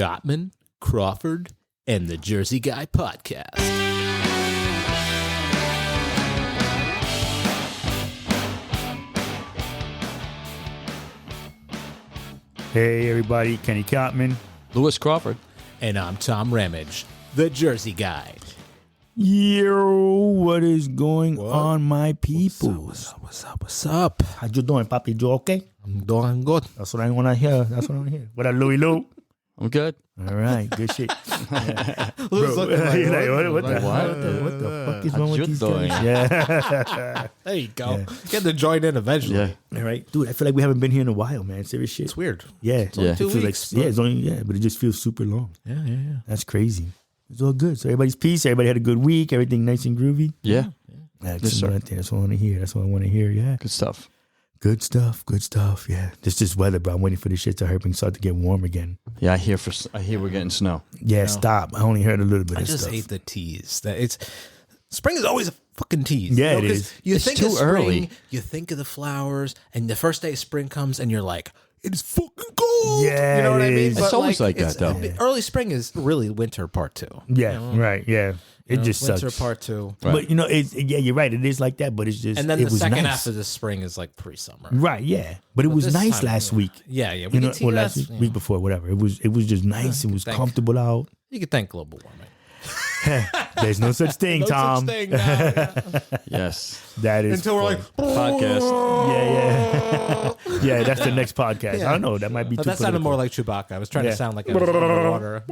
Cotman, Crawford, and the Jersey Guy podcast. Hey everybody, Kenny Cotman. Lewis Crawford. And I'm Tom Ramage, the Jersey Guy. Yo, what is going on, my people? What's up? How you doing, Papi? You okay? I'm doing good. That's what I want to hear. What up, Louie Lou? I'm good. All right, good shit. Louis looking like, You're like, what What? the fuck is wrong with you these doing? guys? Yeah. There you go. Yeah. Get to join in eventually. Yeah. All right, dude. I feel like we haven't been here in a while, man. Serious shit. It's weird. Yeah, only It 2 feels weeks, Like, it's only but it just feels super long. Yeah. That's crazy. It's all good. So everybody's peace. Everybody had a good week. Everything nice and groovy. Yeah. That's what I want to hear. That's what I want to hear. Yeah. Good stuff. Good stuff. Yeah. This weather, bro. I'm waiting for this shit to hurt and start to get warm again. Yeah, I hear we're getting snow. Yeah, stop. I only heard a little bit I of just stuff. hate the tease. That it's spring is always a fucking tease. Yeah, you know, it 'cause is. You It's think too of spring, early. you think of the flowers, and the first day of spring comes, and you're like, "It's fucking cold." Yeah, you know what I it mean. is. It's always like that, though. Early spring is really winter part 2. Yeah, right. Yeah. It just winter sucks. part 2, Right. But, you're right. It is like that, but it's just, and then it the was second nice. half of the spring is like pre-summer. Right, yeah. But it was this nice time, last yeah. week. Yeah. We You can know, see or that's- last yeah. week before, whatever. It was just nice. It was thank- comfortable out. You could thank global warming. There's no such thing, No Tom. such thing now, yeah. Yes. That is Until we're funny. like, Podcast. Yeah. Yeah, that's the next podcast. Yeah. I don't know. That might be But too that sounded political. more like Chewbacca. I was trying Yeah. to sound like I was underwater.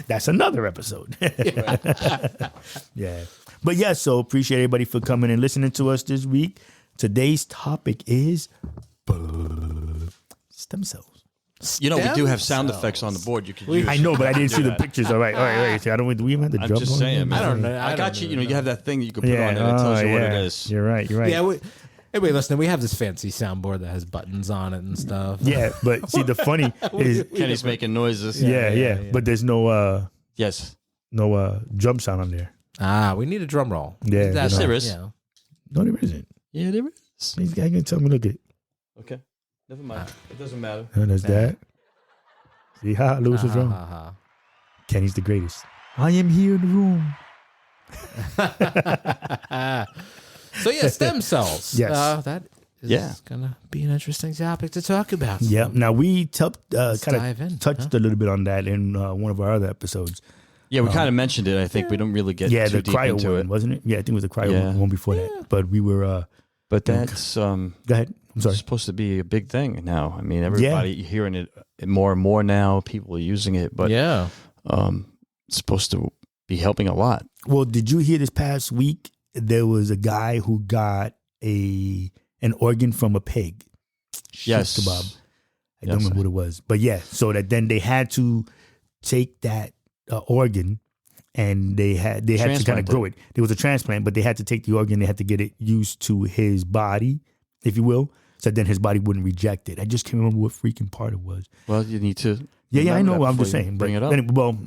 That's another episode. Yeah. But yeah, so appreciate everybody for coming and listening to us this week. Today's topic is stem cells. You know, we do have sound Stem effects on the board. You could use. I know, but I didn't see the that. pictures. All right. So I don't. Do we even have the I'm drum? just on saying, here? man. I don't know. I got you. You know, you have that thing that you can put Yeah. on it that tells you what it yeah. is. You're right. Yeah. Anyway, listen, we have this fancy soundboard that has buttons on it and stuff. Yeah, but see, the funny is, Kenny's making noises. yeah. But there's no Yes. drum sound on there. We need a drum roll. Yeah, That's there is. Yeah. No, there isn't. Yeah, there is. These guys can tell me. Look at. Okay. Never mind. It doesn't matter. And there's that. See, Lewis was wrong. Kenny's the greatest. I am here in the room. So yeah, stem cells. Yes. That is Yeah. gonna be an interesting topic to talk about. Yeah. Now we kind dive in, of touched a little bit on that in one of our other episodes. Yeah, we kind of mentioned it. I think we don't really get Yeah, too the deep cryo into one, it. wasn't it? Yeah, I think it was the cryo Yeah. one before that. But we were. But that's Go ahead. I'm sorry. supposed to be a big thing now. I mean, everybody hearing it more and more now. People are using it, but Yeah. it's supposed to be helping a lot. Well, did you hear this past week? There was a guy who got an organ from a pig. Yes. Shish kebab. I don't Yes. remember what it was, but yeah. So that then they had to take that organ, and they had to kind of Transplant grow it. There was a transplant, but they had to take the organ. They had to get it used to his body, if you will, so then his body wouldn't reject it. I just can't remember what freaking part it was. Well, you need to. Yeah, I remember know. that I'm just before you saying. Bring but it up. anyway, well,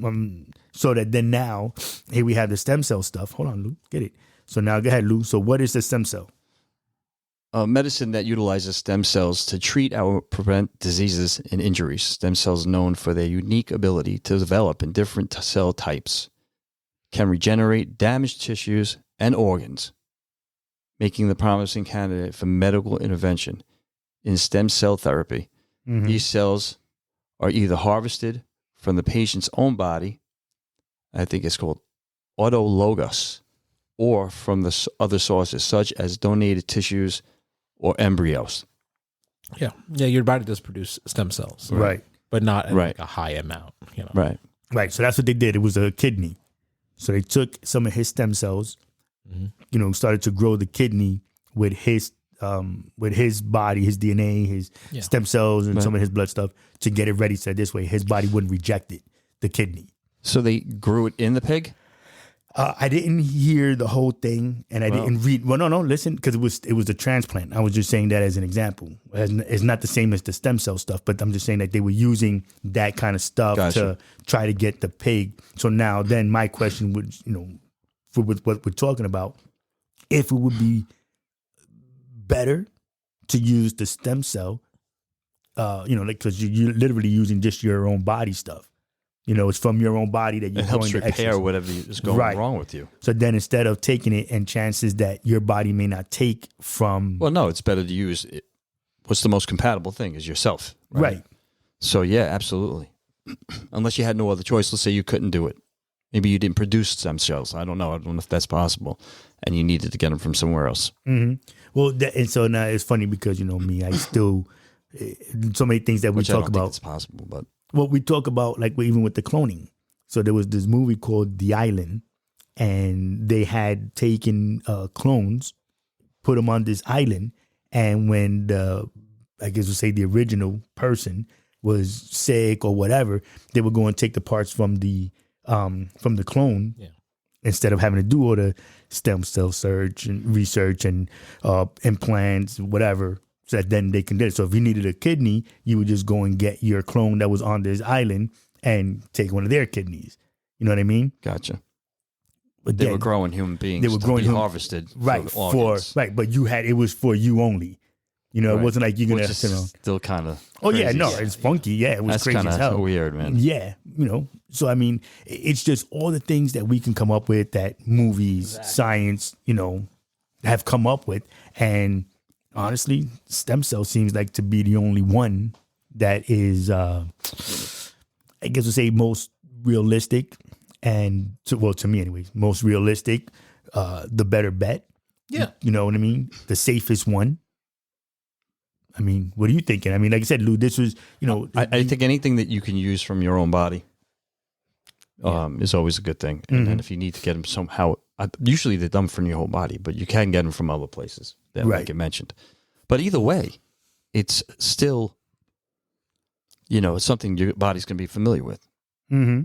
so that then now, here we have the stem cell stuff. Hold on, Lou. Get it. So now go ahead, Lou. So what is the stem cell? Medicine that utilizes stem cells to treat or prevent diseases and injuries. Stem cells, known for their unique ability to develop in different cell types, can regenerate damaged tissues and organs, making the promising candidate for medical intervention. In stem cell therapy, Mm-hmm. these cells are either harvested from the patient's own body, I think it's called autologous, or from the other sources, such as donated tissues or embryos. Yeah. Your body does produce stem cells, Right. but not in Right. like a high amount. You know. Right. Right. So that's what they did. It was a kidney. So they took some of his stem cells, started to grow the kidney with his body, his DNA, his stem cells, and some of his blood stuff to get it ready. So this way, his body wouldn't reject it, the kidney. So they grew it in the pig? I didn't hear the whole thing, and I didn't read. Well, no, listen, because it was a transplant. I was just saying that as an example. It's not the same as the stem cell stuff, but I'm just saying that they were using that kind of stuff to try to get the pig. So now, then my question would, for what we're talking about, if it would be better to use the stem cell, because you're literally using just your own body stuff. It's from your own body that you're It helps going to repair exercise. whatever is going wrong with you. So then instead of taking it and chances that your body may not take from... Well, no, it's better to use it. What's the most compatible thing is yourself. Right. So, yeah, absolutely. Unless you had no other choice. Let's say you couldn't do it. Maybe you didn't produce stem cells. I don't know. I don't know if that's possible. And you needed to get them from somewhere else. Mm-hmm. Well, and so now it's funny because, me, I still... so many things that we Which talk I don't about. think it's possible, but... Well, we talk about, like, even with the cloning. So there was this movie called The Island, and they had taken clones, put them on this island, and when I guess we'll say the original person was sick or whatever, they would go and take the parts from the clone instead of having to do all the stem cell research and implants, whatever. So that then they can do it. So if you needed a kidney, you would just go and get your clone that was on this island and take one of their kidneys. You know what I mean? Gotcha. But They then, were growing human beings they were growing to be harvested right for organs. but it was for you only. It wasn't like you're gonna Which is still kind of it's funky. Yeah, it was That's crazy as hell. kind of weird, man. Yeah, So I mean, it's just all the things that we can come up with that movies, science, have come up with, and honestly, stem cell seems like to be the only one that is, I guess we'll say, most realistic, and to me anyways, most realistic, the better bet. Yeah. You know what I mean? The safest one. I mean, what are you thinking? I mean, like I said, Lou, this was, I think anything that you can use from your own body is always a good thing. And then if you need to get them somehow, usually they're done from your whole body, but you can get them from other places that like you mentioned. But either way, it's still, it's something your body's going to be familiar with. Mm-hmm.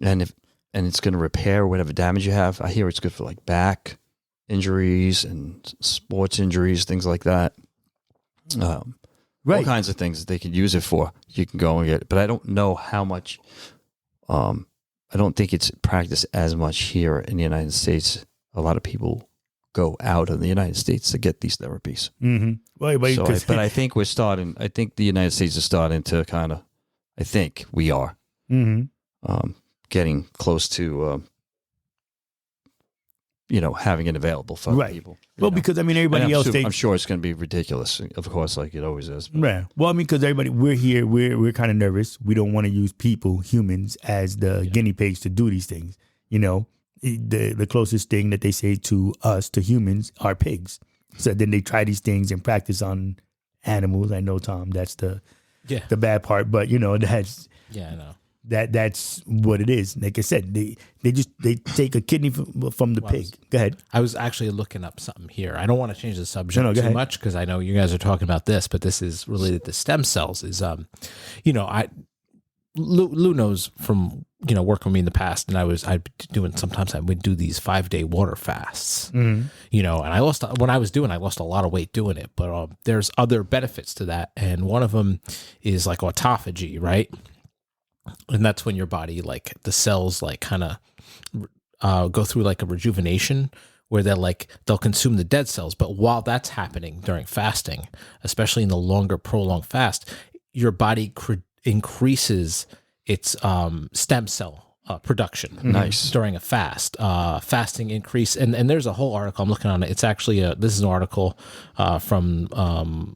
And it's going to repair whatever damage you have. I hear it's good for like back injuries and sports injuries, things like that. All kinds of things that they could use it for. You can go and get it. But I don't know how much, I don't think it's practiced as much here in the United States. A lot of people go out of the United States to get these therapies. Mm-hmm. But I think I think the United States is starting to kind of, I think we are getting close to, having it available for other people. Well, because I mean, everybody else I'm sure it's going to be ridiculous, of course, like it always is. Right. Well, I mean, because everybody, we're here, we're kind of nervous. We don't want to use people, humans, as the guinea pigs to do these things. The closest thing that they say to us, to humans, are pigs. So then they try these things and practice on animals. I know, Tom, that's the bad part, but that's I know. That's what it is. Like I said, they take a kidney from the pig. Go ahead. I was actually looking up something here. I don't want to change the subject go too ahead. much because I know you guys are talking about this, but this is related to stem cells. Lou knows from working with me in the past, and I would do these 5-day water fasts. And I lost a lot of weight doing it, but there's other benefits to that, and one of them is like autophagy, right? And that's when your body, like the cells, like kind of go through like a rejuvenation where they'll consume the dead cells. But while that's happening during fasting, especially in the longer prolonged fast, your body increases its stem cell production. Nice. During a fast. Fasting increase, and there's a whole article I'm looking on it. It's actually this is an article from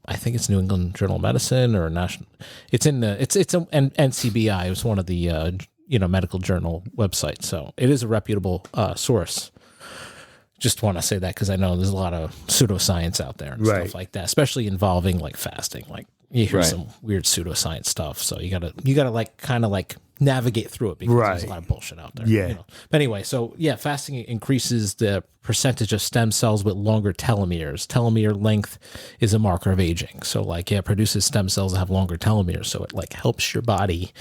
I think it's New England Journal of Medicine or National. It's in the it's an NCBI. It was one of the medical journal websites, so it is a reputable source. Just want to say that because I know there's a lot of pseudoscience out there and stuff like that, especially involving like fasting. Like you hear some weird pseudoscience stuff, so you gotta like kind of like navigate through it because there's a lot of bullshit out there. Yeah. But anyway, so fasting increases the percentage of stem cells with longer telomeres. Telomere length is a marker of aging. So it produces stem cells that have longer telomeres. So it like helps your body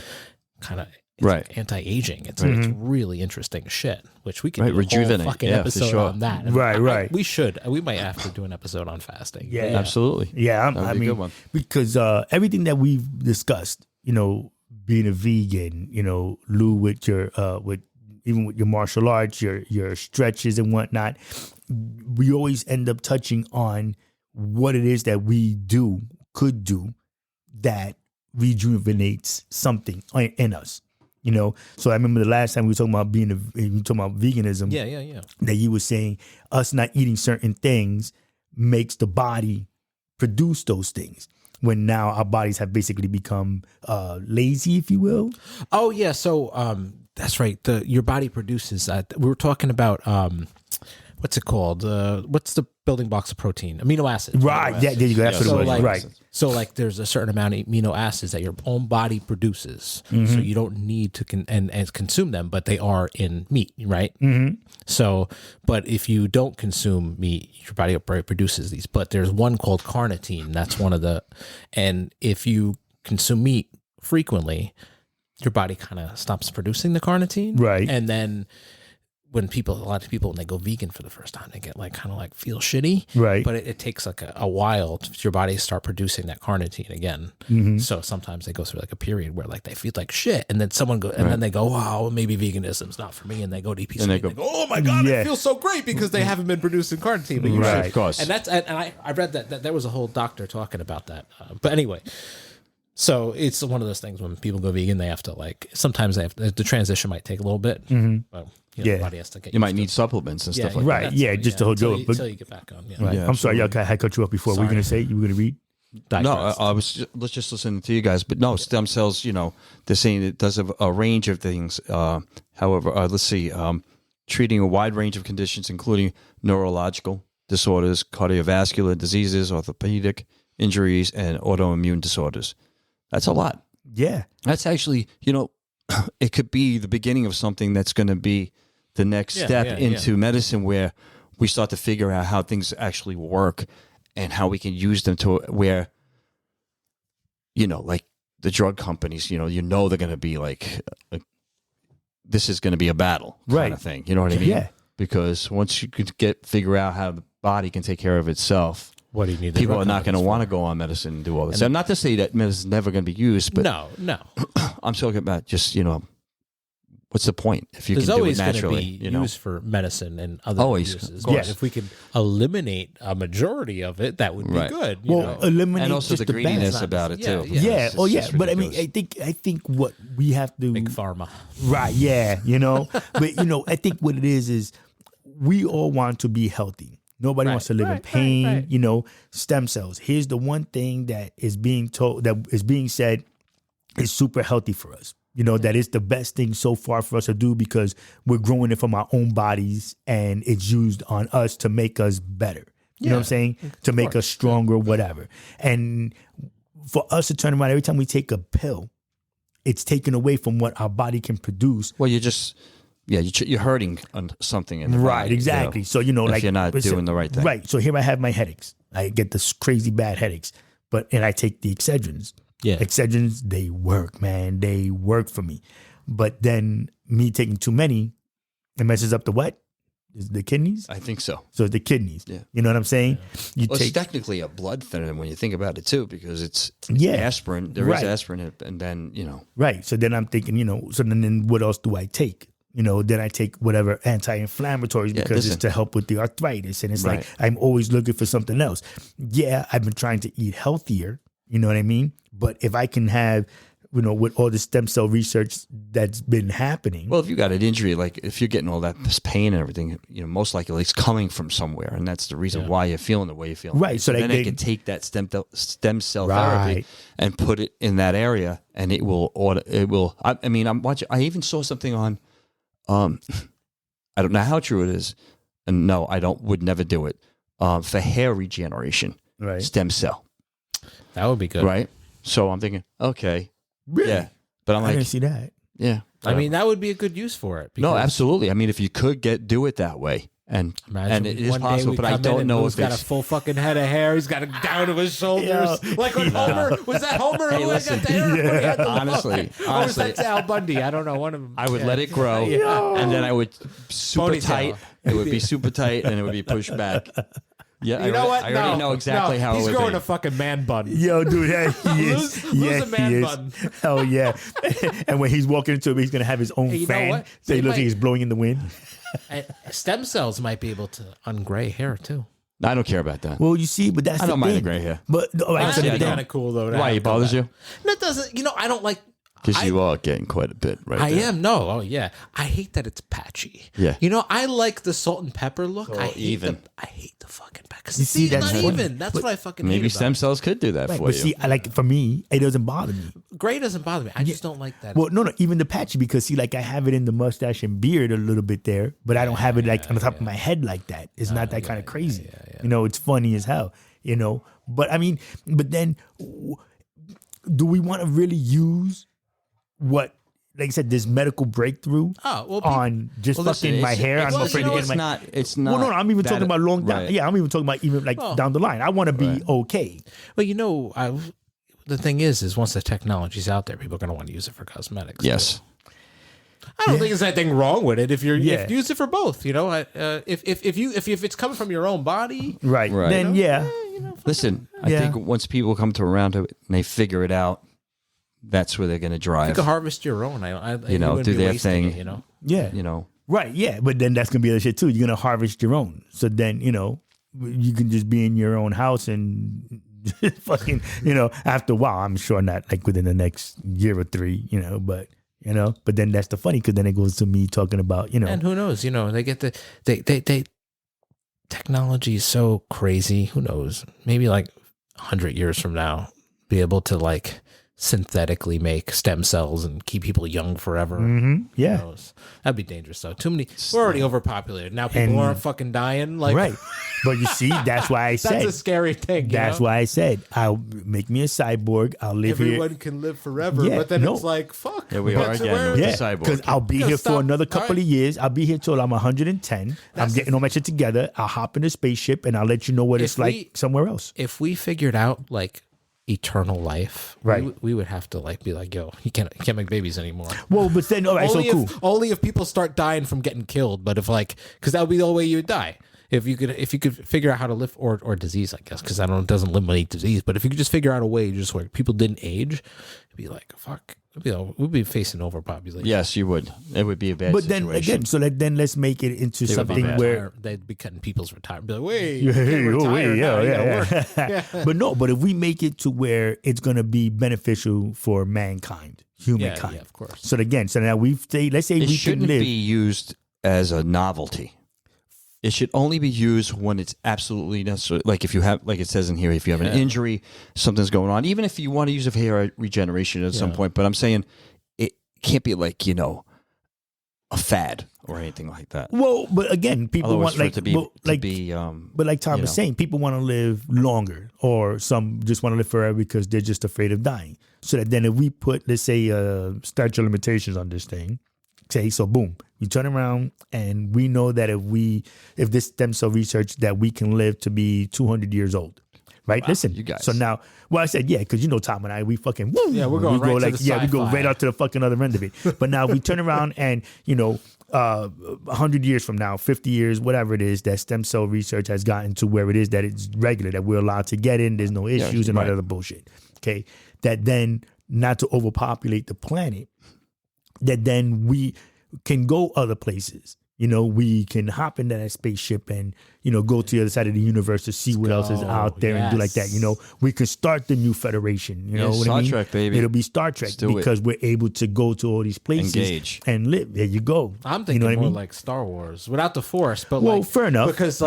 kind of like anti-aging. It's really interesting shit, which we can do a whole fucking episode on that. Right. We might have to do an episode on fasting. Yeah. Absolutely. Yeah. That'd be a good one. Because everything that we've discussed, being a vegan, Lou, with your even with your martial arts, your stretches and whatnot, we always end up touching on what it is that we could do that rejuvenates something in us. You know, so I remember the last time we were talking about veganism. Yeah. That you were saying us not eating certain things makes the body produce those things. When now our bodies have basically become lazy, if you will. Oh yeah, so that's right. Your body produces. We were talking about what's it called? What's the building blocks of protein? Amino acids. Right. Yeah, there you go. That's what it was. Right. So like there's a certain amount of amino acids that your own body produces. So you don't need to consume them, but they are in meat, right? So, but if you don't consume meat, your body produces these. But there's one called carnitine. That's one of the, and if you consume meat frequently, your body kind of stops producing the carnitine. Right. And then when a lot of people, when they go vegan for the first time, they get like kind of like feel shitty. Right. But it takes like a while for your body to start producing that carnitine again. So sometimes they go through like a period where like they feel like shit, and then then they go, wow, maybe veganism's not for me, and they go to eat piece of meat, and they go, oh my god, it feels so great because they haven't been producing carnitine. But you should, of course. And that's and I read that there was a whole doctor talking about that. But anyway. So it's one of those things when people go vegan, they have to sometimes the transition might take a little bit. But the body has to get. You might need supplements and stuff like right. that. Yeah, just to hold you up. Until you get back on. Yeah. Right. Yeah, I'm sorry, y'all. I cut you off before. Were you going to say? You were going to read? No, I was let's just listen to you guys. But no, stem cells, they're saying it does a range of things. However, let's see, treating a wide range of conditions, including neurological disorders, cardiovascular diseases, orthopedic injuries, and autoimmune disorders. That's a lot. Yeah. That's actually, it could be the beginning of something that's going to be the next step into medicine, where we start to figure out how things actually work and how we can use them to where, like the drug companies, they're going to be like, this is going to be a battle kind of thing. You know what I mean? Yeah. Because once you could figure out how the body can take care of itself, what do you need? People are not going to want to go on medicine and do all this. And not to say that medicine is never going to be used, but no. I'm talking about just, what's the point if you There's can do it always naturally? Going to be used for medicine and other uses. Yes. If we could eliminate a majority of it, that would be good. Eliminate and also just the greediness about it too. Yeah. But I mean, I think what we have to big pharma, right? Yeah, but I think what it is we all want to be healthy. Nobody wants to live in pain. Right. Stem cells. Here's the one thing that is being said is super healthy for us. That is the best thing so far for us to do because we're growing it from our own bodies and it's used on us to make us better. You know what I'm saying? To make us stronger, whatever. And for us to turn around every time we take a pill, it's taken away from what our body can produce. Well, you're hurting on something in the body, exactly. So if you're not doing the right thing, right? So here I have my headaches. I get this crazy bad headaches, and I take the Excedrins. Yeah, Excedrins, they work, man. They work for me. But then me taking too many, it messes up the what? Is it the kidneys? I think so. So it's the kidneys. Yeah. You know what I'm saying? Yeah. It's technically a blood thinner when you think about it too, because it's aspirin. There is aspirin, and then Right. So then I'm thinking, so then what else do I take? Then I take whatever anti-inflammatories because it's to help with the arthritis. And it's like, I'm always looking for something else. Yeah, I've been trying to eat healthier. You know what I mean? But if I can have, with all the stem cell research that's been happening. Well, if you got an injury, like if you're getting all this pain and everything, most likely it's coming from somewhere. And that's the reason why you're feeling the way you feel. Right. So then they can take that stem cell therapy and put it in that area and it will, I'm watching, I even saw something on, I don't know how true it is, and no, would never do it. For hair regeneration, stem cell. That would be good, right? So I'm thinking, okay, really? Yeah, but I'm I didn't see that. Yeah, I mean that would be a good use for it. No, absolutely. I mean, if you could do it that way, and it is possible, but I don't know if he's got a full fucking head of hair. He's got it down to his shoulders, like when Homer was that Homer who got the hair? Honestly, or was that Al Bundy? I don't know. One of them. I would let it grow, and then I would super tight. It would be super tight, and it would be pushed back. Yeah, you know what? I already know exactly how it would be. He's growing a fucking man bun. Yo, dude, he is. Lose a man bun. Oh, yeah. And when he's walking into it, he's going to have his own fan. So he looks like he's blowing in the wind. Stem cells might be able to ungray hair, too. I don't care about that. Well, you see, but that's I the don't mind the thing. gray hair. But all right, so That'd be then- kind of cool though. Why, it bothers you? That doesn't. I don't like. Because you are getting quite a bit right I there. am. No. Oh, yeah. I hate that it's patchy. Yeah. I like the salt and pepper look. I hate even. I hate the fucking pepper. You see, it's that's not funny. even. That's what I fucking Maybe hate about stem cells could do that right, for but you. see, for me, it doesn't bother me. it. Gray doesn't bother me. I just don't like that. Well, no, even the patchy, because see, I have it in the mustache and beard a little bit there, but I don't have it on the top of my head like that. It's not that kind of crazy. It's funny as hell. But I mean, but then, do we want to really use what? Like I said, this medical breakthrough on just fucking my hair. I'm afraid to get my. It's not. Well, no, I'm even talking about long down. right. Yeah, I'm even talking about even down the line. I want to be okay. Well, the thing is once the technology's out there, people are going to want to use it for cosmetics. Yes. I don't think there's anything wrong with it if you're Yeah. if you use it for both. If it's coming from your own body, Right. Then Listen, I Yeah. think once people come to around to it and they figure it out, that's where they're going to you drive. can harvest your own. You wouldn't do be their wasting thing. it, yeah. Right, yeah, but then that's gonna be other shit too. You're gonna harvest your own, so then you can just be in your own house and fucking after a while. I'm sure not like within the next year or 3, but then that's the funny because then it goes to me talking about And who knows? They get they technology is so crazy. Who knows? Maybe like 100 years from now, be able to like synthetically make stem cells and keep people young forever. Yeah, Who knows? That'd be dangerous though. Too many. We're already overpopulated. Now people aren't fucking dying. Like right. But you see, that's why I said that's a scary thing. That's why I said I'll make me a cyborg. I'll live everyone here. can live forever. Yeah, but then no. it's like fuck. Here we are What's again where- with the Yeah, cyborg. because I'll be Yo, here stop. for another couple All right. of years. I'll be here till I'm 110. I'm getting all my shit together. I'll hop in a spaceship and I'll let you know what it's like somewhere else. If we figured out like eternal life, Right. we would have to like be like, yo, you can't make babies anymore. Well, but then all right, so cool. Only if people start dying from getting killed. But if because that would be the only way you would die. If you could figure out how to live or disease, I guess, because I don't know, it doesn't eliminate disease. But if you could just figure out a way just where people didn't age, it'd be like fuck. We'd be facing overpopulation. Yes, you would. It would be a bad But situation. then again, so then let's make it into They would be something bad. where. They'd be cutting people's retirement. Be like, wait, Yeah, you can't retire now, you gotta yeah. work. But no, but if we make it to where it's going to be beneficial for mankind, humankind. Yeah, of course. So again, so now let's say it we can shouldn't live. be used as a novelty. It should only be used when it's absolutely necessary. Like if you have, like it says in here, if you have an injury, something's going on. Even if you want to use it for hair regeneration at some point, but I'm saying it can't be like a fad or anything like that. Well, but again, people Otherwise, want for like it to be, well, like but like Tom was saying, people want to live longer, or some just want to live forever because they're just afraid of dying. So that then if we put, let's say, statute of limitations on this thing, okay, so boom, we turn around and we know that if this stem cell research that we can live to be 200 years old. Right, Wow, listen. you guys. So now, well, I said because Tom and I, we fucking woo, Yeah, we're going right to the we go sci-fi. right out to the fucking other end of it. But now we turn around and 100 years from now, 50 years, whatever it is, that stem cell research has gotten to where it is that it's regular, that we're allowed to get in. There's no issues and all that other bullshit. Okay, that then not to overpopulate the planet, that then we can go other places. We can hop into that spaceship and, go to the other side of the universe to see what else is out there and do like that. We can start the new federation. You know what I mean? Star Trek, baby. It'll be Star Trek because we're able to go to all these places Engage. and live. There you go. I'm thinking you know what more I mean? like Star Wars without the Force. But Well, fair enough. Because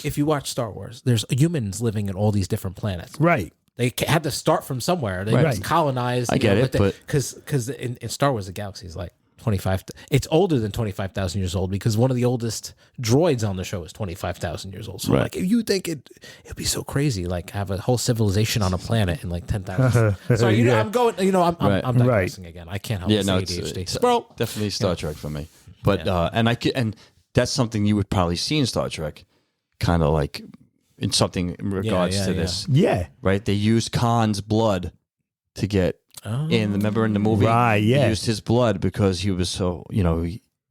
if you watch Star Wars, there's humans living in all these different planets. Right. They had to start from somewhere. They Right. colonized. I get it, but because in Star Wars, the galaxy is like 25. It's older than 25,000 years old because one of the oldest droids on the show is 25,000 years old. So like, you think it'd be so crazy, like have a whole civilization on a planet in like 10,000. So I'm going. I'm digressing again. I can't help ADHD. It's definitely Star Trek for me. But and that's something you would probably see in Star Trek, kind of like in something in regards to this. Yeah. Right. They used Khan's blood to get. Remember in the movie, Right, yeah. he used his blood because he was so,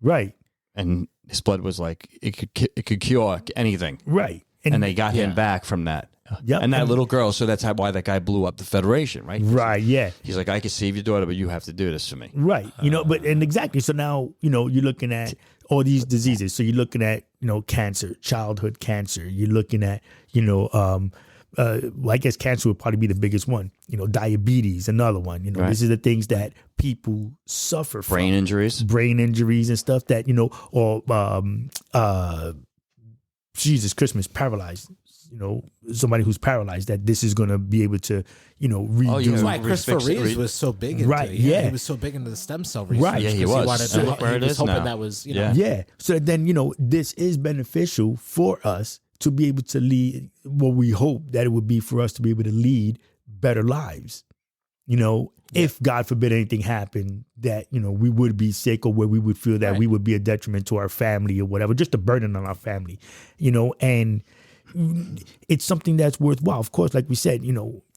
Right. and his blood was like it could cure anything, Right. and they got him back from that. Yep. And that little girl, so that's why that guy blew up the Federation, right? Right. Yeah. He's like, I can save your daughter, but you have to do this for me. Right. But exactly. So now, you're looking at all these diseases. So you're looking at, cancer, childhood cancer. You're looking at, well, I guess cancer would probably be the biggest one. Diabetes, another one. Right. This is the things that people suffer from. Brain injuries And stuff that, or Jesus Christmas, paralyzed. Somebody who's paralyzed, that this is going to be able to, redo. That's why Christopher Reeves was so big into it. Yeah. He was so big into the stem cell research. Right. Yeah, he was. He Look where it was is hoping now. that was, Yeah. So then, this is beneficial for us to be able to lead. Well, we hope that it would be for us to be able to lead better lives. If God forbid anything happened, that, we would be sick, or where we would feel that we would be a detriment to our family or whatever, just a burden on our family, and it's something that's worthwhile. Of course, like we said,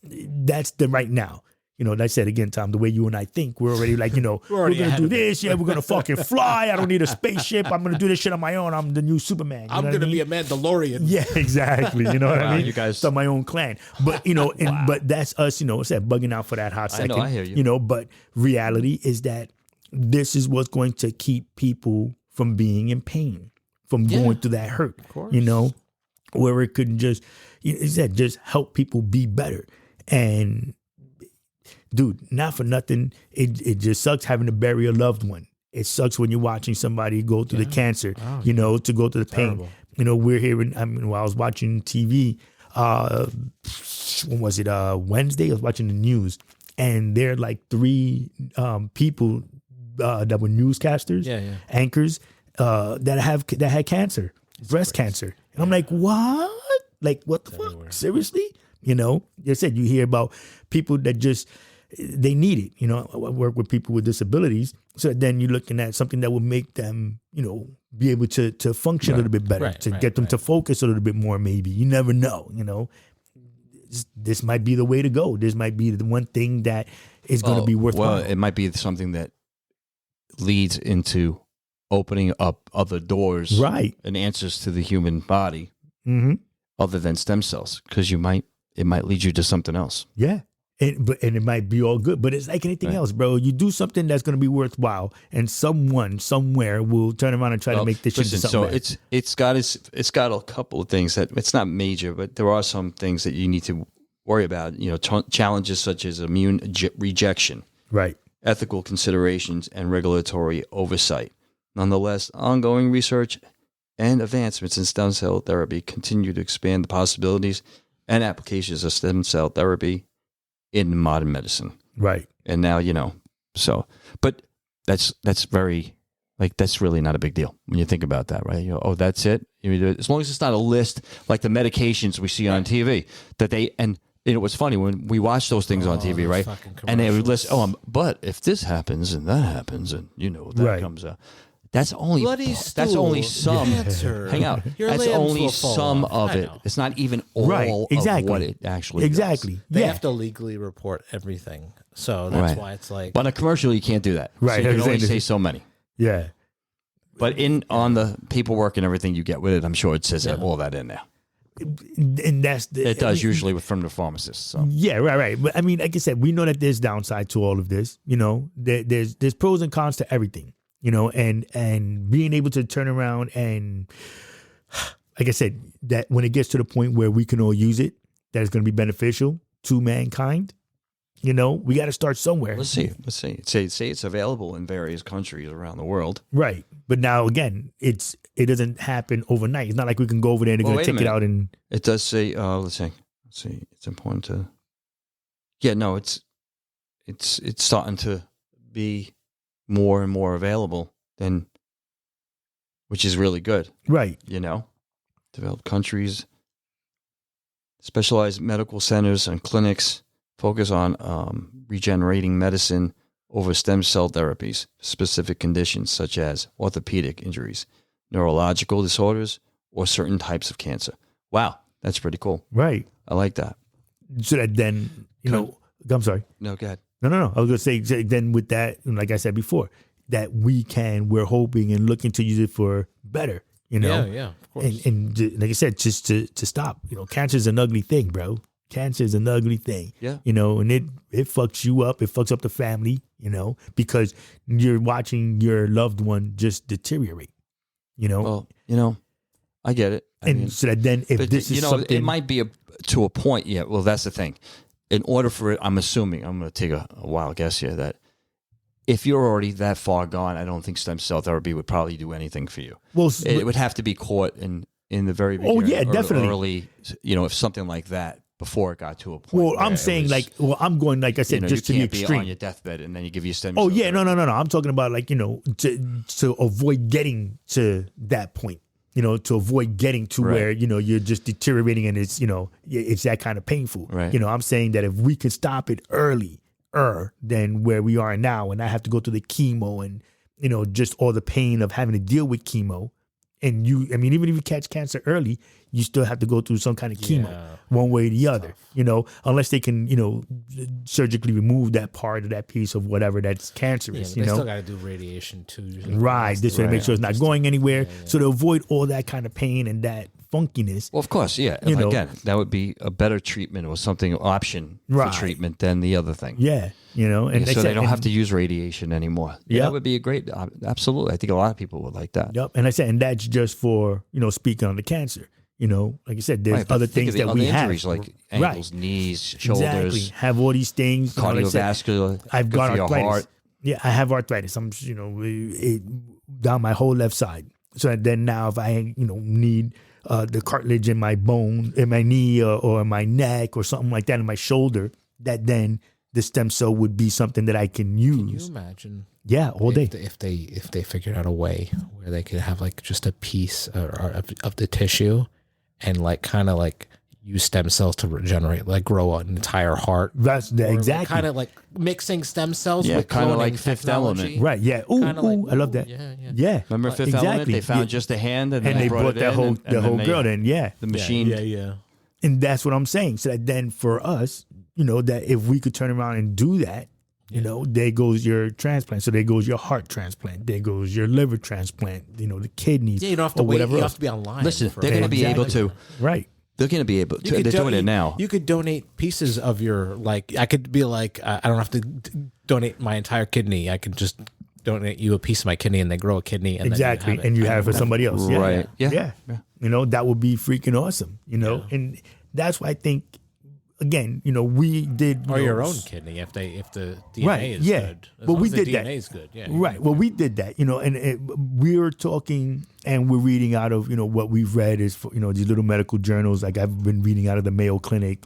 that's the right now. Like I said again, Tom, the way you and I think, we're already like, we're going to do this. Yeah, we're going to fucking fly. I don't need a spaceship. I'm going to do this shit on my own. I'm the new Superman. I'm going to be a Mandalorian. Yeah, exactly. You know what I mean? You guys, start my own clan. But, but that's us, it's that bugging out for that hot second. I hear you. But reality is that this is what's going to keep people from being in pain, from going through that hurt, Of course. where it could just, just help people be better. And dude, not for nothing, it just sucks having to bury a loved one. It sucks when you're watching somebody go through the cancer, to go through the pain. We're hearing, while I was watching TV, when was it, Wednesday? I was watching the news, and there are like 3 people that were newscasters, anchors, that had cancer, breast cancer. And I'm like, what? Like, what the fuck? Seriously? They said you hear about people that just, they need it. I work with people with disabilities. So then you're looking at something that will make them, be able to function a little bit better, get them to focus a little bit more, maybe. You never know, This might be the way to go. This might be the one thing that is going to be worthwhile. Well, it might be something that leads into opening up other doors and answers to the human body other than stem cells, because it might lead you to something else. Yeah. And it might be all good, but it's like anything else, bro. You do something that's going to be worthwhile, and someone somewhere will turn around and try to make this shit into something. So it's got a couple of things that it's not major, but there are some things that you need to worry about. Challenges such as immune rejection, right? Ethical considerations and regulatory oversight. Nonetheless, ongoing research and advancements in stem cell therapy continue to expand the possibilities and applications of stem cell therapy in modern medicine. Right. And now, but that's very, that's really not a big deal when you think about that, right? That's it. As long as it's not a list like the medications we see on TV and what's funny when we watch those things on TV, right? And they would list, but if this happens and that happens and that comes out. That's only some. Cancer. Hang out. That's only some of it. It's not even all of what it actually does. They have to legally report everything. So that's why it's like. But on a commercial, you can't do that. Right. So you can only say so many. Yeah. But on the paperwork and everything you get with it, I'm sure it says all that in there. And it does usually from the pharmacist. So. Yeah, right. But like I said, we know that there's downside to all of this. There's pros and cons to everything. And being able to turn around and, like I said, that when it gets to the point where we can all use it, that is going to be beneficial to mankind. We got to start somewhere. Let's see. Say it's available in various countries around the world. Right. But now again, it doesn't happen overnight. It's not like we can go over there and they're going to take it out and. It does say. Let's see. It's important to. Yeah. No. It's starting to be more and more available than, which is really good. Right. Developed countries, specialized medical centers and clinics focus on regenerating medicine over stem cell therapies, specific conditions such as orthopedic injuries, neurological disorders, or certain types of cancer. Wow. That's pretty cool. Right. I like that. So that then, I'm sorry. No, go ahead. No. I was going to say, then with that, like I said before, that we're hoping and looking to use it for better, Yeah, of course. And like I said, just to stop, cancer is an ugly thing, bro. Cancer is an ugly thing. Yeah. And it fucks you up. It fucks up the family, because you're watching your loved one just deteriorate. Well, I get it. I mean, so that then if but this is something, it might be to a point. Yeah. Well, that's the thing. In order for it, I'm assuming, I'm going to take a wild guess here, that if you're already that far gone, I don't think stem cell therapy would probably do anything for you. well, It would have to be caught in the very beginning. Oh, yeah, definitely. Early, if something like that, before it got to a point. well, I'm saying I'm going, like I said, just to the you can't be extreme. on your deathbed and then you give you stem Oh cell yeah, therapy. no. I'm talking about like, to avoid getting to that point. To avoid getting to Right. where, you're just deteriorating and it's, it's that kind of painful. Right. I'm saying that if we could stop it earlier than where we are now, and I have to go through the chemo and, just all the pain of having to deal with chemo. And even if you catch cancer early, you still have to go through some kind of chemo, one way or the other, unless they can, surgically remove that part of that piece of whatever that's cancerous, They still got to do radiation too. usually. Right. This way to make sure it's not going anywhere. Yeah. So to avoid all that kind of pain and that funkiness. Well, of course, yeah. Again, that would be a better treatment or something option Right. for treatment than the other thing. Yeah. And So they don't have to use radiation anymore. Yeah. That would be a great, absolutely. I think a lot of people would like that. Yep. And I said, and that's just for, speaking on the cancer. Like I said, there's Right, but other think things of the that we other have. injuries like ankles, knees, shoulders, Exactly. Have all these things. Like I said, cardiovascular. I've good got for your arthritis. heart. Yeah, I have arthritis. I'm, down my whole left side. So then now if I, need the cartilage in my bone, in my knee or in my neck or something like that in my shoulder, that then the stem cell would be something that I can use. Can you imagine? Yeah, all day. If they figured out a way where they could have like just a piece of the tissue and like kind of like use stem cells to regenerate, like grow an entire heart. That's exactly. Kind of like mixing stem cells Yeah, with kinda cloning like Fifth technology. Element. Right, yeah. Ooh, Kinda like, I love that. yeah. Remember Fifth Element? They found just a hand and they brought brought it that in whole and the whole then girl in, yeah. the machine. Yeah. And that's what I'm saying. So that then for us, that if we could turn around and do that, there goes your transplant. So there goes your heart transplant. There goes your liver transplant, the kidneys. Yeah, you don't have to or wait. whatever You else. have to be online. Listen, for they're going to be able Exactly. to. Right. They're going to be able to. They're doing it now. You could donate pieces of your, like, I could be like, I don't have to donate my entire kidney. I could just donate you a piece of my kidney and they grow a kidney. And Exactly. Then And you have it for somebody else. Yeah. Right. Yeah. Yeah. That would be freaking awesome, And that's why I think, again, we did. Or your own kidney if the DNA Right, is yeah. good. As But long we as the did that. DNA is good. Yeah. Right. Well, we did that, and we're talking and we're reading out of, what we've read is, these little medical journals. Like I've been reading out of the Mayo Clinic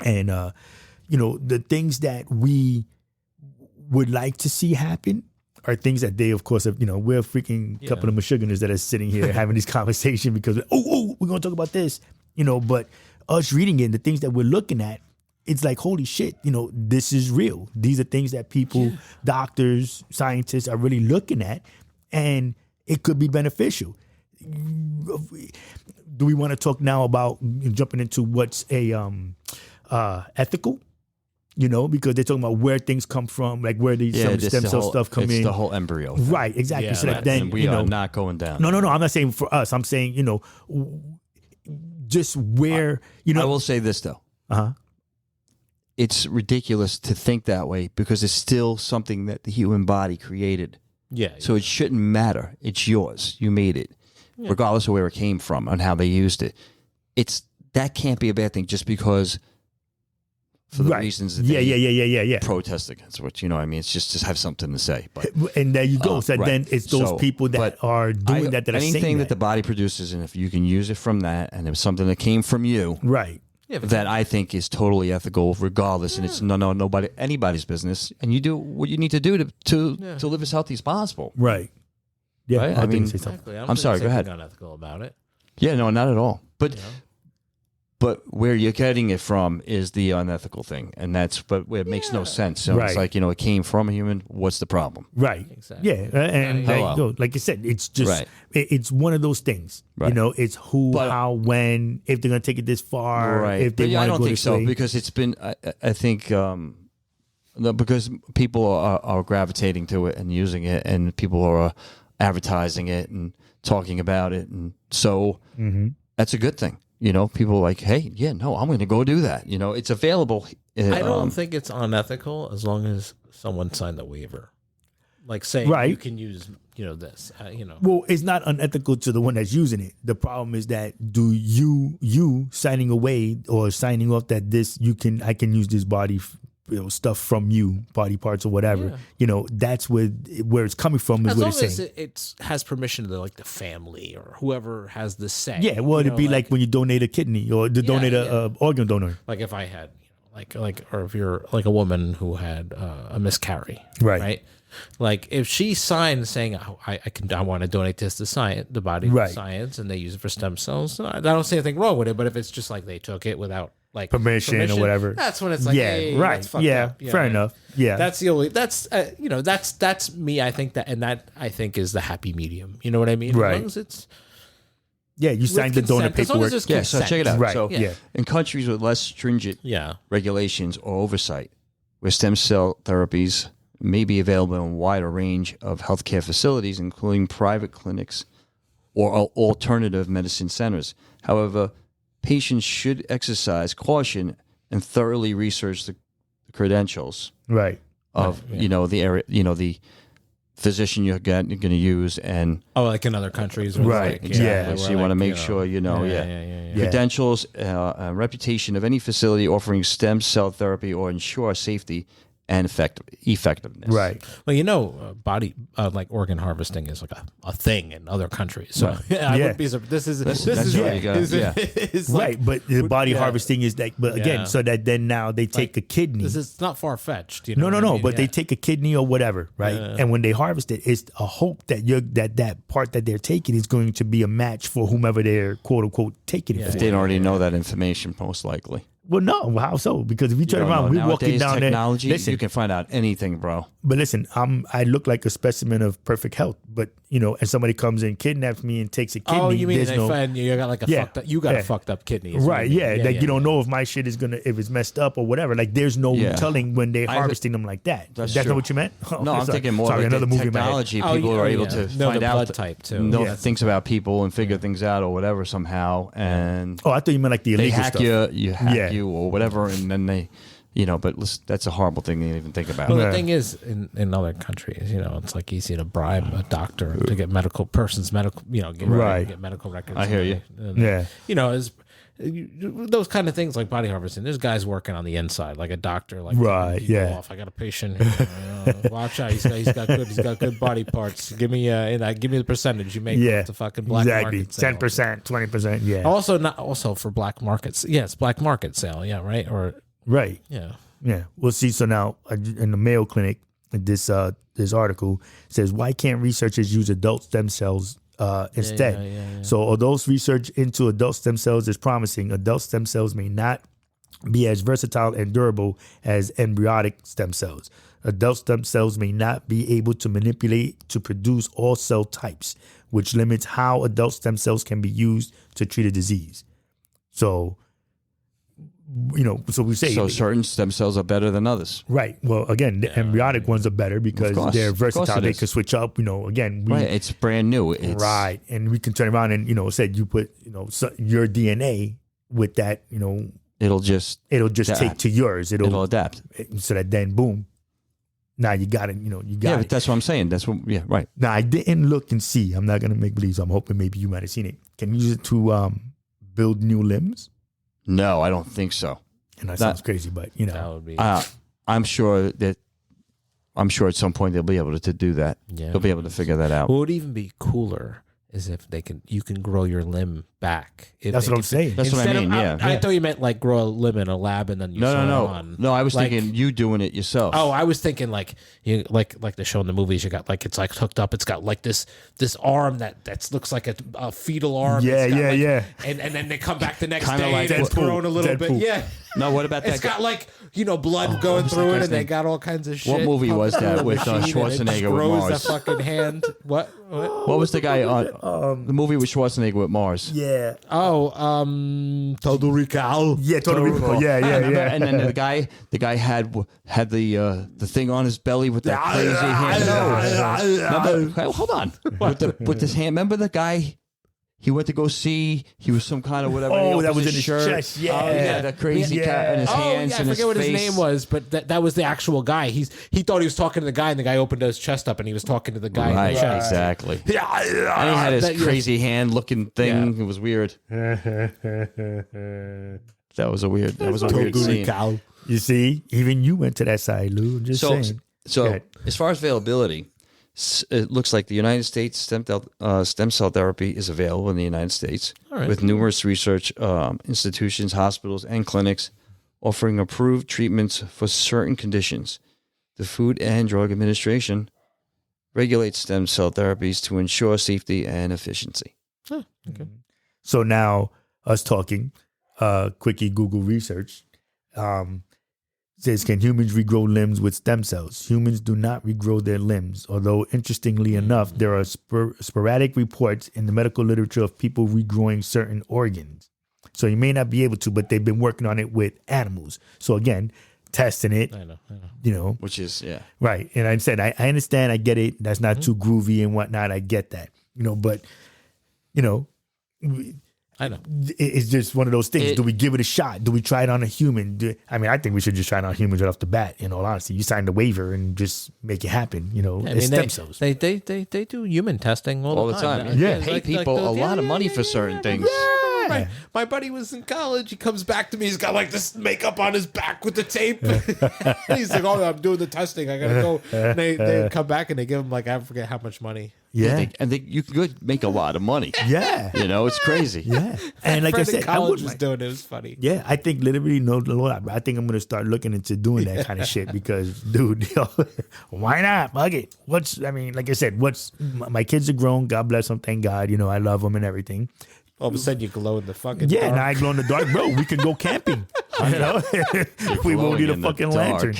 and, the things that we would like to see happen are things that they, of course, have, we're a freaking couple of Michiganders that are sitting here having this conversation because, we're going to talk about this, but us reading it and the things that we're looking at, it's like, holy shit, this is real. These are things that people, doctors, scientists are really looking at, and it could be beneficial. Do we want to talk now about jumping into what's ethical? Because they're talking about where things come from, like where these some just stem the cell whole- stuff come it's in. the whole embryo thing. Right, exactly. Yeah, so that right. then, And we are not going down. no, I'm not saying for us. I'm saying, just where, I will say this, though. Uh-huh. It's ridiculous to think that way because it's still something that the human body created. Yeah. So it shouldn't matter. It's yours. You made it, regardless of where it came from and how they used it. That can't be a bad thing just because for the Right. reasons that Yeah, they yeah. protest against, which, what I mean? It's just have something to say. But And there you go. So right. then it's those So, people that but are doing that are saying anything that that. the body produces, and if you can use it from that, and it was something that came from you, Right. that I think is totally ethical, regardless, and it's anybody's business, and you do what you need to do to live as healthy as possible. Right. Yeah. Right? I I think mean, say something. Exactly. I'm sorry, go ahead. Unethical about it. Yeah, no, not at all. But where you're getting it from is the unethical thing, and that's where it makes no sense. So Right. it's like, it came from a human. What's the problem? Right. Exactly. Yeah. And there Hello. you go. Like I said, it's just, Right. it's one of those things. Right. It's who, But- how, when, if they're going to take it this far, if they But want I to don't go think this so way. because it's been. I think because people are gravitating to it and using it, and people are advertising it and talking about it, and so that's a good thing. People are like, hey, I'm going to go do that. It's available. I don't think it's unethical as long as someone signed the waiver. like saying Right. you can use this, Well, it's not unethical to the one that's using it. The problem is that do you signing away or signing off that I can use this body stuff from you, body parts or whatever. That's where it's coming from is as what long it's as saying. it has permission to the family or whoever has the say. Yeah, well, it'd be like when you donate a kidney or to donate a organ donor. Like if I had, or if you're like a woman who had a miscarry, right? Like if she signed saying, I want to donate this to science, the body to science, and they use it for stem cells, I don't see anything wrong with it. But if it's just like they took it without permission or whatever, that's when it's like, hey, that's fucked up. Fair enough. Yeah, that's the only that's me. I think that I think is the happy medium. You know what I mean? Right. As long as it's you signed the donor paperwork. Yeah, so check it out. Right. So in countries with less stringent regulations or oversight, where stem cell therapies may be available in a wider range of healthcare facilities, including private clinics or alternative medicine centers. However, patients should exercise caution and thoroughly research the credentials of the area, the physician you're going to use, and like in other countries, exactly. So you want to make sure credentials, reputation of any facility offering stem cell therapy or ensure safety and effectiveness. Right. Well, body like organ harvesting is like a thing in other countries. So I would be surprised. This is right. But the body harvesting is like, but again, so that then now they take a kidney. This is not far fetched. No. But they take a kidney or whatever, right? And when they harvest it, it's a hope that that part that they're taking is going to be a match for whomever they're quote unquote taking it for. If they don't already know that information, most likely. Well, no. How so? Because if you turn around, we're walking down technology, there. Listen, you can find out anything, bro. But listen, I look like a specimen of perfect health. But and somebody comes in, kidnaps me, and takes a kidney. Oh, you mean they find you got like a fucked up kidney, right? You don't know if my shit is if it's messed up or whatever. Like there's no telling when they're harvesting them like that. That's not what you meant. No, I'm thinking more like another technology. People are able to find out blood type too. Know things about people and figure things out or whatever somehow. And I thought you meant like the illegal stuff. You hack you or whatever, and then they. But that's a horrible thing to even think about. Well, the thing is, in other countries, it's like easy to bribe a doctor to get get medical records. I hear you. Those kind of things like body harvesting. There's guys working on the inside, like a doctor. Like off. I got a patient. Watch out. He's got good body parts. Give me the percentage you make. The fucking black market sale. 10%, 20%. Yeah. Also for black markets. Yeah, it's black market sale. Yeah, right. Right. Yeah. Yeah. Well, see, so now in the Mayo Clinic, this article says, why can't researchers use adult stem cells instead? Yeah. So although research into adult stem cells is promising, adult stem cells may not be as versatile and durable as embryonic stem cells. Adult stem cells may not be able to manipulate to produce all cell types, which limits how adult stem cells can be used to treat a disease. So so we say certain stem cells are better than others. Right. Well, again, the embryonic ones are better because they're versatile. They can switch up. Again, it's brand new. Right, and we can turn around and said you put your DNA with that. It'll just take to yours. It'll adapt. So that then boom. Now you got it. Yeah, but that's what I'm saying. That's what. Yeah, right. Now I didn't look and see. I'm not gonna make believe. So I'm hoping maybe you might have seen it. Can you use it to build new limbs? No, I don't think so. And that sounds crazy, but that would be. I'm sure at some point they'll be able to do that. Yeah. They'll be able to figure that out. What would even be cooler is if you can grow your limb back. That's what I'm saying. That's what I mean. I thought you meant like grow a limb in a lab and then you on. No, I was thinking you doing it yourself. Oh, I was thinking like they show in the movies. You got it's like hooked up. It's got like this arm that looks like a fetal arm. Yeah. And then they come back the next Kinda day like and it's grown a little bit. Yeah. No, what about that? It's got like blood going through it, and they got all kinds of shit. What movie was that with Schwarzenegger with Mars? That fucking hand. What was the guy on the movie with Schwarzenegger with Mars? Yeah. Oh, Total Recall. Yeah, Total Recall. Yeah. And then the guy had the thing on his belly with that crazy hand. Hold on. With his hand. Remember the guy? he went to go see. He was some kind of whatever. and he Oh, that opens was in his shirt. chest. Yeah. Oh, yeah, the crazy cat in his hands I and forget what his his face. name was, but that was the actual guy. He thought he was talking to the guy, and the guy opened his chest up, and he was talking to the guy Right, in the chest. exactly. Yeah, And he had his that- crazy hand-looking thing. Yeah. It was weird. That was a weird scene. cow. You see, even you went to that side, Lou. I'm just saying. Go So ahead. as far as availability, it looks like the United States stem cell therapy is available in the United States with numerous research institutions, hospitals, and clinics offering approved treatments for certain conditions. The Food and Drug Administration regulates stem cell therapies to ensure safety and efficiency. Oh, okay. So now, us talking, quickie Google research says, can humans regrow limbs with stem cells? Humans do not regrow their limbs, although interestingly enough, there are sporadic reports in the medical literature of people regrowing certain organs. So you may not be able to, but they've been working on it with animals. So again, testing it, I know. you know. Which is, yeah. Right. And I said, I understand, I get it. That's not too groovy and whatnot. I get that, you know, but, you know, I know. it's just one of those things. Do we give it a shot? Do we try it on a human? I think we should just try it on humans right off the bat. In all honesty, you sign the waiver and just make it happen. You know, it's stem cells. They do human testing all All the time. Yeah. They pay people a lot of money for certain things. My buddy was in college. He comes back to me. He's got like this makeup on his back with the tape. He's like, "Oh, I'm doing the testing. I gotta go." And they come back and they give him like, I forget how much money. Yeah, You could make a lot of money. yeah, You know, it's crazy. yeah. And like I said, I college would was doing it. It was funny. Yeah, I think literally I think I'm gonna start looking into doing that kind of shit because, dude, why not? Fuck it. Like I said, my kids are grown. God bless them. Thank God. You know, I love them and everything. All of a sudden, you glow in the fucking Yeah, dark. now I glow in the dark, bro. We can go camping. You know, we won't need a Glowing in the fucking dark. lantern.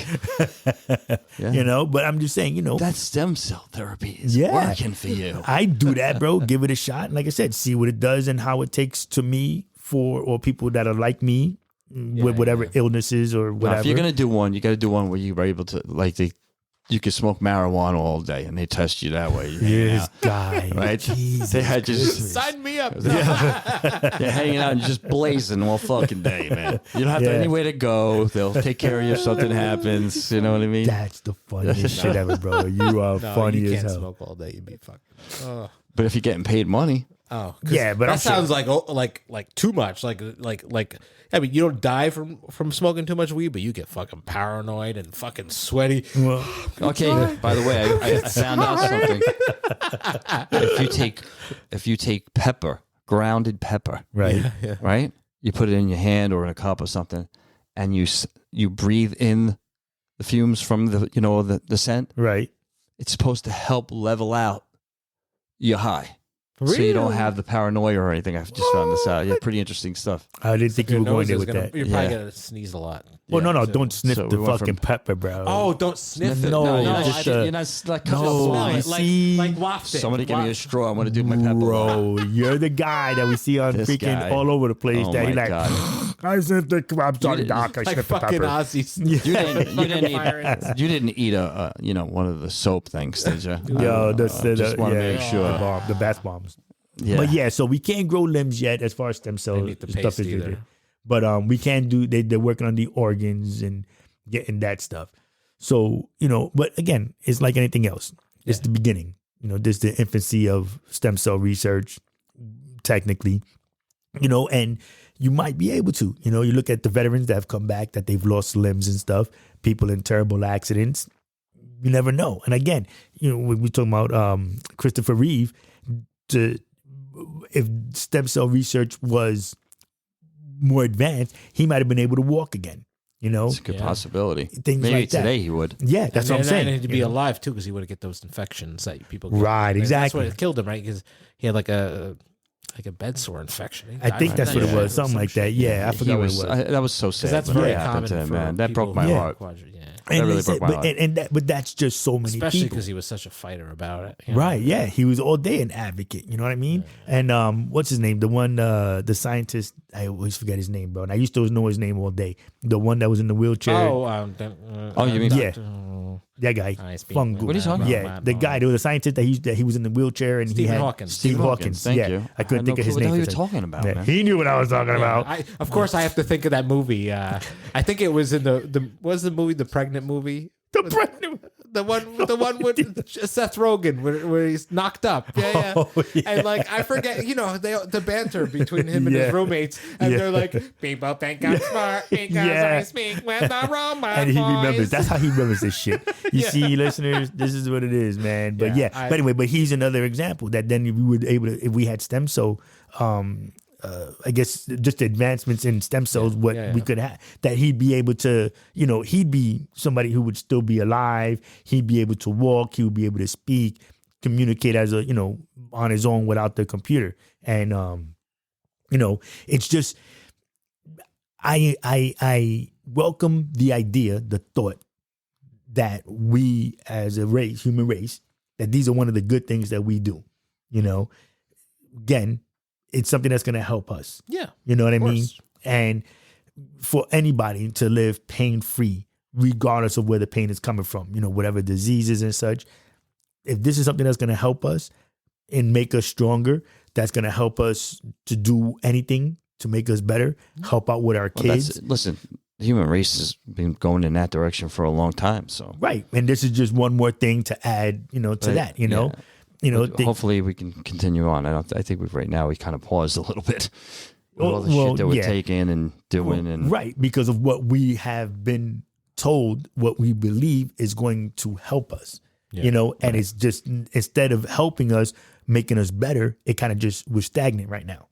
Yeah. You know, but I'm just saying, you know, That stem cell therapy is Yeah. working for you. I do that, bro. Give it a shot. And like I said, see what it does and how it takes to me or people that are like me with whatever illnesses or Now, whatever. if you're gonna do one, you got to do one where you are able to you can smoke marijuana all day, and they test you that way. This guy, Right? Jesus They had just Sign me up. they're hanging out and just blazing all fucking day, man. You don't have to anywhere to go. They'll take care of you if something happens. You know what I mean? That's the funniest shit ever, bro. You are No, funny you as can't hell. smoke all day. You'd be fucking. But if you're getting paid money, Oh, Yeah, but that I'm sure- sounds like too much. Like I mean, you don't die from smoking too much weed, but you get fucking paranoid and fucking sweaty. Well, okay. By the way, I found out something. If you take pepper, grounded pepper, right. right? You put it in your hand or in a cup or something, and you breathe in the fumes from the scent. Right. It's supposed to help level out your high. So you don't have the paranoia or anything. I've just found this out. Yeah, pretty interesting stuff. I didn't think you were going there with that. You're probably Yeah. gonna sneeze a lot. Well, no, so- don't sniff so the we went fucking from- pepper, bro. Oh, don't sniff it. No, you're not, just, you're not like no, smell you it, see? like waft it. somebody give me a Waft- straw. I want to do my pepper. Bro, you're the guy that we see on This freaking guy. all over the place. Oh that he my like, God. I sniffed the. I'm sorry, didn't- doc. I like sniffed the fucking pepper. Aussies. You didn't eat a one of the soap things, did you? Yo, just want to make sure. the bath bombs. Yeah. But yeah, so we can't grow limbs yet as far as stem cell They need the stuff paste is either. concerned. But we can do. They're working on the organs and getting that stuff. So but again, it's like anything else. It's the beginning. This is the infancy of stem cell research, technically. And you might be able to. You look at the veterans that have come back, that they've lost limbs and stuff. People in terrible accidents. You never know. And again, when we're talking about Christopher Reeve, if stem cell research was more advanced, he might have been able to walk again. It's a good possibility. Things Maybe like that. today he would. Yeah, that's what I'm saying. And he'd be alive too, because he would have get those infections that people get. Right, exactly. That's what killed him, right? Because he had like a bed sore infection. He I died think from that's what it Yeah. was, something like that. Yeah, I forgot what it was. That was so sad. Because that's when very that happened common to him, for man. That people broke my who- heart. And That really they said- broke my heart. but that's just so many Especially people. because he was such a fighter about it. you know? Right, yeah. He was all day an advocate, you know what I mean? And what's his name? The one, the scientist, I always forget his name, bro. And I used to know his name all day. The one that was in the wheelchair. Oh, you mean- Yeah. That guy, Fungal. What are you talking about? Yeah, the guy. There was a scientist that he was in the wheelchair, and Stephen he had Hawking. Stephen Hawkins. Thank yeah, you. I couldn't think of his name. What are you talking about? Yeah, Man? he knew what I was talking about. Of course, I have to think of that movie. I think it was in the was the movie, the pregnant movie. The one with Seth Rogen where he's knocked up. Yeah. Oh, yeah. And like I forget, the banter between him and his roommates, and they're like, people think I'm smart because I speak with the robot And he remembers. voice. That's how he remembers this shit. You see, listeners, this is what it is, man. But but anyway, but he's another example that then if we were able to, if we had stem cell, I guess just the advancements in stem cells, we could have, that he'd be able to, he'd be somebody who would still be alive. He'd be able to walk. He would be able to speak, communicate as a, on his own without the computer. And, it's just, I welcome the idea, the thought that we as a race, human race, that these are one of the good things that we do, again, it's something that's going to help us. Yeah. You know what I mean? And for anybody to live pain-free, regardless of where the pain is coming from, whatever diseases and such, if this is something that's going to help us and make us stronger, that's going to help us to do anything to make us better, help out with our kids. Listen, the human race has been going in that direction for a long time. So right. And this is just one more thing to add, to that, Yeah. Hopefully we can continue on. I think right now we kind of paused a little bit with all the shit that we're taking and doing, and right, because of what we have been told, what we believe is going to help us. And it's just, instead of helping us, making us better, it kind of just was stagnant right now.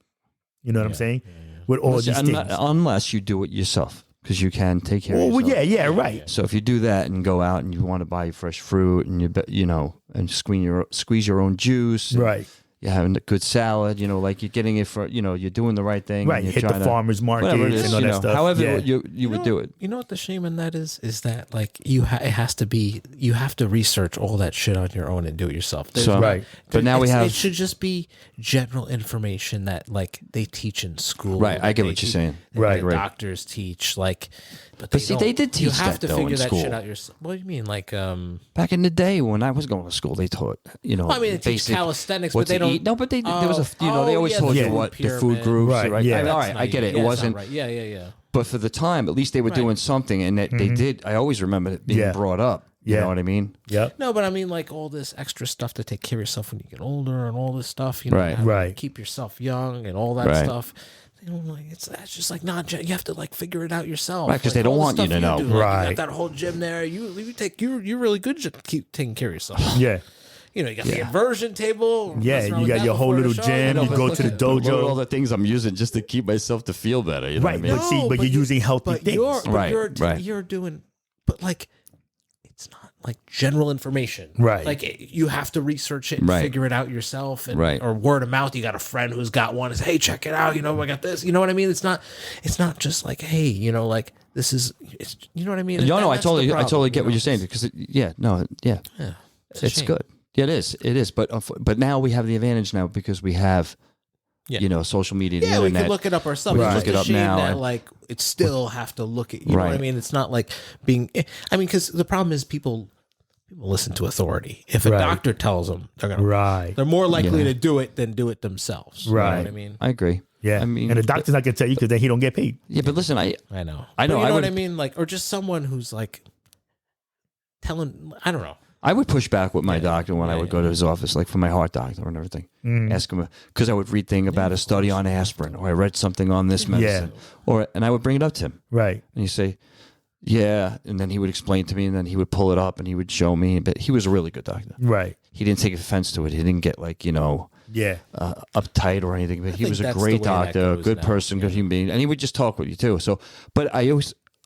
You know what I'm saying? With all these things, unless you do it yourself. Because you can take care of Well, yourself. right. So if you do that and go out and you want to buy fresh fruit and and squeeze your own juice, right? You're having a good salad, like you're getting it for, you're doing the right thing. Right. You're Hit the farmer's market and all that stuff. However you would do it. You know what the shame in that is that like it has to be, you have to research all that shit on your own and do it yourself. Right. But now it should just be general information that like they teach in school. Right. I get what you're saying. Right. Doctors teach but see, they did teach you have that, to figure in that school. shit out yourself. What do you mean? Like, back in the day when I was going to school, they taught, they teach calisthenics, but they don't. No, but there was they always told you what the food groups, right? Yeah. All right, I get it. It wasn't. Right. Yeah. But for the time, at least they were doing something, and that they did. I always remember it being brought up. You know what I mean? Yeah. No, but I mean, like all this extra stuff to take care of yourself when you get older, and all this stuff. Right. Keep yourself young and all that stuff. It's just like not. You have to like figure it out yourself, right? Because they don't want you to know, right? You got that whole gym there. You're really good at keep taking care of yourself. Yeah. You got the inversion table. Yeah, you got your whole little gym. You go to the dojo. Look at all the things I'm using just to keep myself to feel better. You know right, what I mean? but you're using healthy things. You're doing, but like, it's not like general information. Right. Like you have to research it and figure it out yourself. And, or word of mouth. You got a friend who's got one. It's, hey, check it out. I got this. You know what I mean? It's not just like, hey, like this is, you know what I mean? No, I totally get what you're saying because it's good. Yeah, it is. But now we have the advantage now because we have, social media, the internet. We can look it up ourselves. Right. Look it up now. That, like, it still have to look at, you know what I mean? It's not like because the problem is people listen to authority. If a doctor tells them, they're more likely to do it than do it themselves. Right. You know what I mean? I agree. Yeah. I mean, and the doctor's not going to tell you because then he don't get paid. Yeah, but listen, I know. But you know what I mean? Like, or just someone who's like telling, I don't know. I would push back with my doctor when I would go to his office, like for my heart doctor and everything. Ask him, because I would read thing about a study on aspirin, or I read something on this medicine, and I would bring it up to him. Right. And he'd say, yeah, and then he would explain to me, and then he would pull it up, and he would show me. But he was a really good doctor. Right. He didn't take offense to it. He didn't get uptight or anything. But he was a great doctor, a good person, good human being, and he would just talk with you too. So, but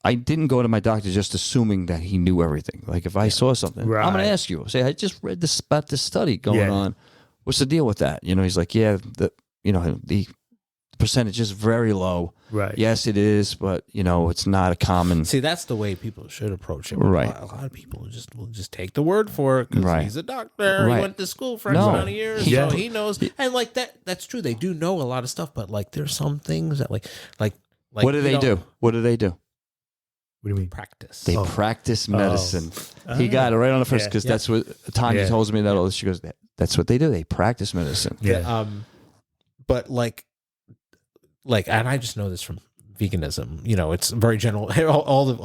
I didn't go to my doctor just assuming that he knew everything. Like if I saw something, I'm going to ask you. Say, I just read this about this study going on. What's the deal with that? He's like, the percentage is very low. Right. Yes, it is, but it's not a common. See, that's the way people should approach it. Right. A lot of people will just take the word for it because he's a doctor. He went to school for X amount of years, so he knows. And like that's true. They do know a lot of stuff, but like there's some things that like what do they do? What do they do? What do you mean? Practice. They practice medicine. He got it right on the first because that's what Tanya tells me that all this. She goes, that's what they do. They practice medicine. Yeah. But like, and I just know this from veganism. You know, it's very general.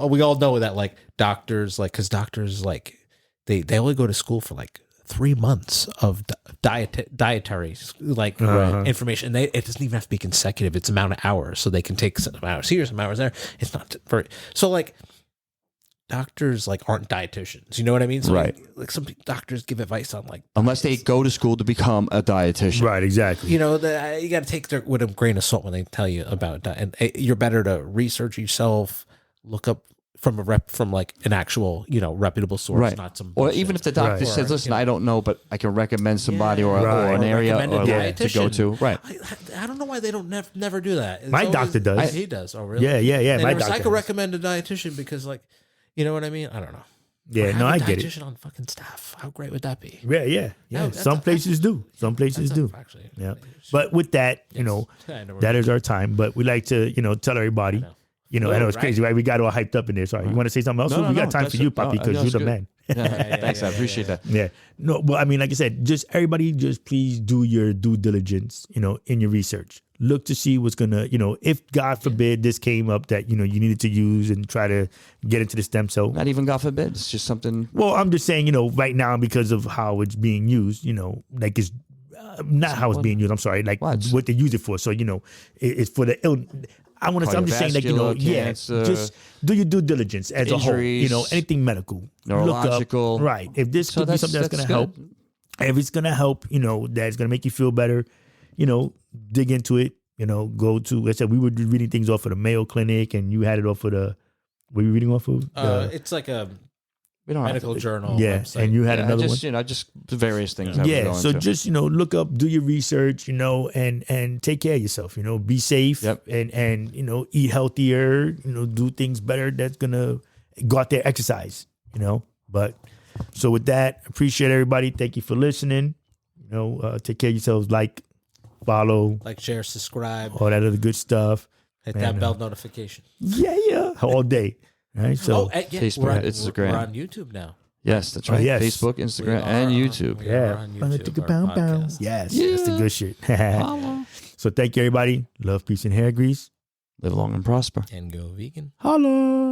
We all know that like doctors, like, because doctors like they only go to school for like 3 months of dietary like information. It doesn't even have to be consecutive. It's amount of hours, so they can take some hours here, some hours there. It's not very so like. Doctors like aren't dietitians, you know what I mean? So like some doctors give advice on like unless they go to school to become a dietitian, right? Exactly. You know, you got to take it with a grain of salt when they tell you about diet. And you're better to research yourself, look up from like an actual reputable source, right? Not some or even if the doctor says, "Listen, I don't know, but I can recommend somebody or an area to go to." Right. I don't know why they don't never do that. My doctor does. He does. Oh, really? Yeah. My doctor. I could recommend a dietitian because like. You know what I mean? I don't know. Yeah, no, I get it. Dietitian on fucking staff. How great would that be? Yeah. Some places do. Some places do. Actually, yeah. But with that, that is our time. But we like to, tell everybody. I know it's crazy, right? We got all hyped up in there. Sorry, you want to say something else? We got time for you, Poppy, because you're the man. Thanks, I appreciate that. Yeah. No, well, I mean, like I said, just everybody, just please do your due diligence, in your research. Look to see what's gonna, if God forbid this came up that you needed to use and try to get into the stem cell. Not even God forbid, it's just something. Well, I'm just saying, right now because of how it's being used, like it's not how it's being used. I'm sorry, like what they use it for. So it's for the ill. I'm just saying, like cancer, just do your due diligence as injuries, a whole. Anything medical, neurological, look up, right? If this could be something that's going to help, if it's going to help, that's going to make you feel better. Dig into it, go to, I said, we were reading things off of the Mayo Clinic and you had it off of were you reading off of? It's like a medical journal. Yeah. Website. And you had another one. Just various things. Yeah. So just, look up, do your research, and take care of yourself, be safe and eat healthier, do things better. That's going to go out there, exercise, but so with that, appreciate everybody. Thank you for listening. Take care of yourselves. Follow, share, subscribe, all that other good stuff. Hit that bell notification. Yeah, all day. Right, so Facebook, Instagram, we're on YouTube now. Yes, that's right. Yes. Facebook, Instagram, and YouTube. On YouTube, Yes, that's the good shit. So thank you, everybody. Love, peace, and hair grease. Live long and prosper. And go vegan. Holla.